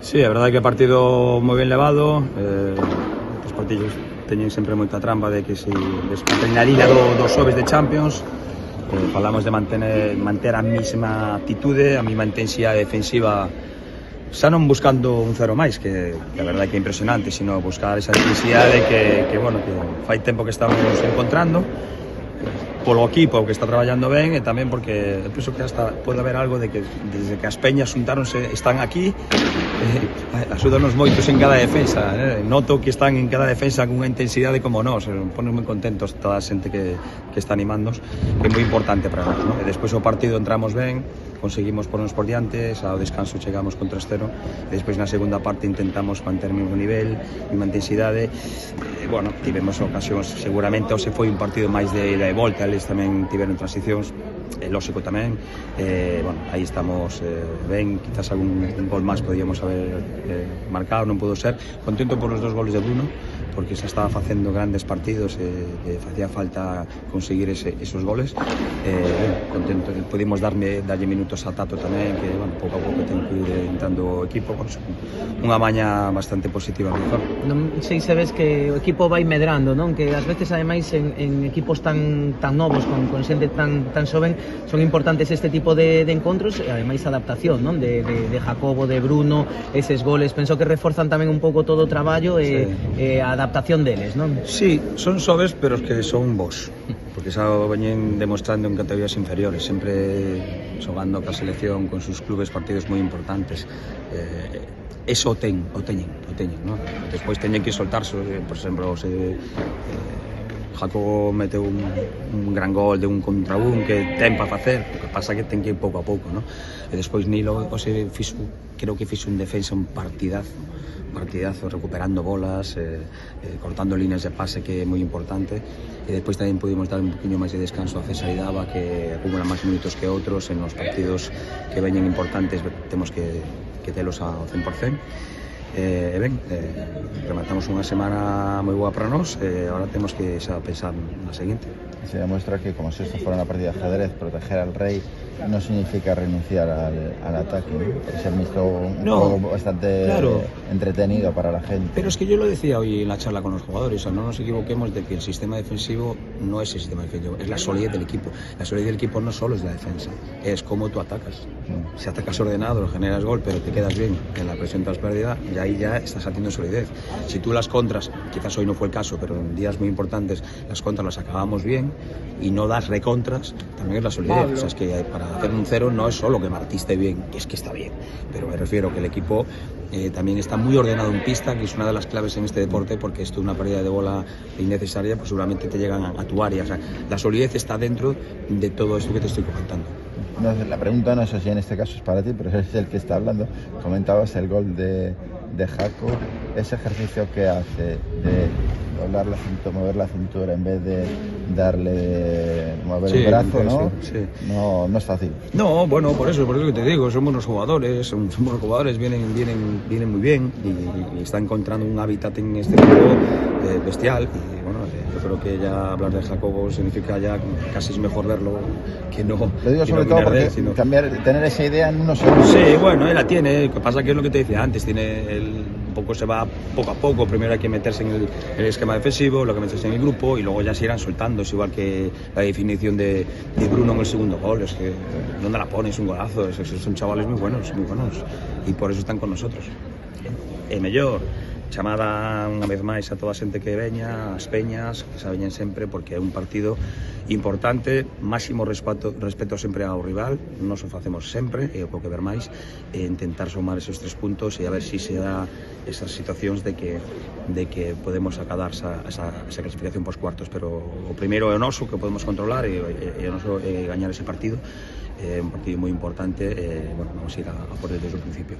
Sí, a verdade que partido moi ben levado, os partidos teñen sempre moita trampa de que se adrenalina dos xoves de Champions, falamos de manter a mesma actitude, a mesma intensidade defensiva, xa non buscando un cero máis, que a verdade que é impresionante, sino buscar esa intensidade que fai tempo que estamos encontrando, polo equipo que está traballando ben e tamén porque penso que hasta pode haber algo de que desde que as peñas xuntáronse están aquí, axúdanos moitos en cada defensa, noto que están en cada defensa con unha intensidade como nós, ponos moi contentos toda a xente que está animándonos, que é moi importante para nós, e despois o partido entramos ben, conseguimos pornos por diante, ao descanso chegamos con 3-0 e despois na segunda parte intentamos manter o mesmo nivel, a mesma intensidade, tivemos ocasións, seguramente hoxe foi un partido máis de ida e volta, eles tamén tiveron transicións, lógico tamén, aí estamos ben, quizás algún gol máis podíamos haber marcado, non pudo ser, contento por os dos goles de Bruno, porque xa estaba facendo grandes partidos e facía falta conseguir esos goles, contento, pudimos darlle minutos a Tato tamén, que pouco a pouco ten que ir entrando o equipo, unha maña bastante positiva mellor. Non sei se ves que o equipo vai medrando, non? Que ás veces ademais en equipos tan novos, con xente tan xoven, son importantes este tipo de encontros e ademais a adaptación, non? De Jacobo, de Bruno, eses goles, penso que reforzan tamén un pouco todo o traballo e a adaptación deles, non? Sí, son xoves, pero os que son bons, porque xa o veñen demostrando en categorías inferiores, sempre xogando ca selección con sus clubes partidos moi importantes. Eso o teñen, non? Despois teñen que soltarse, por exemplo, Jacobo meteu un gran gol de un contra un que ten para facer, o que pasa que ten que ir pouco a pouco, non? E despois Nilo, creo que fixo un defensa un partidazo, recuperando bolas, cortando líneas de pase, que é moi importante, e despois tamén pudimos dar un poquinho máis de descanso a César Idaba, que acumula máis minutos que outros en os partidos que veñen importantes, temos que telos ao 100%. Rematamos unha semana moi boa para nós e agora temos que xa pensar na seguinte. Se demuestra que como si esto fuera una partida de ajedrez, proteger al rey no significa renunciar al ataque, ¿no? Es el mismo un juego bastante entretenido para la gente. Pero es que yo lo decía hoy en la charla con los jugadores, o sea, no nos equivoquemos de que el sistema defensivo no es el sistema defensivo, es la solidez del equipo. La solidez del equipo no solo es la defensa, es cómo tú atacas. Si atacas ordenado, generas gol, pero te quedas bien en la presión tras pérdida, y ahí ya estás haciendo solidez. Si tú las contras, quizás hoy no fue el caso, pero en días muy importantes las contras las acabamos bien y no das recontras, también es la solidez. O sea, es que para hacer un cero no es solo que martiste bien, que es que está bien, pero me refiero que el equipo también está muy ordenado en pista, que es una de las claves en este deporte, porque esto es una pérdida de bola innecesaria, pues seguramente te llegan a tu área. O sea, la solidez está dentro de todo esto que te estoy comentando. No, la pregunta no sé si en este caso es para ti, pero es el que está hablando. Comentabas el gol de Jaco, ese ejercicio que hace de doblar la cintura, mover la cintura en vez de mover el brazo, ¿no? Sí. No es fácil. No, bueno, por eso que te digo, son buenos jugadores, vienen muy bien y están encontrando un hábitat en este juego bestial. Y bueno, yo creo que ya hablar de Jacobo significa ya casi es mejor verlo que no. Lo digo sobre todo porque tener esa idea en unos segundos. Sí, bueno, él la tiene. Lo que pasa que es lo que te decía antes, un poco se va poco a poco. Primero hay que meterse en el esquema defensivo, luego meterse en el grupo y luego ya se irán soltando. Es igual que la definición de Bruno en el segundo gol. Es que ¿dónde la pones? Un golazo. Son chavales muy buenos y por eso están con nosotros. Mellor chamada unha vez máis a toda a xente que veña, as peñas, que se veñen sempre, porque é un partido importante, máximo respeto sempre ao rival, nos o facemos sempre, e o que ver máis, intentar sumar esos 3 puntos e a ver se se dá esas situacións de que podemos acadar esa clasificación pos cuartos, pero o primeiro é o noso, que podemos controlar, e o noso é gañar ese partido, un partido moi importante, vamos a ir a por el desde o principio.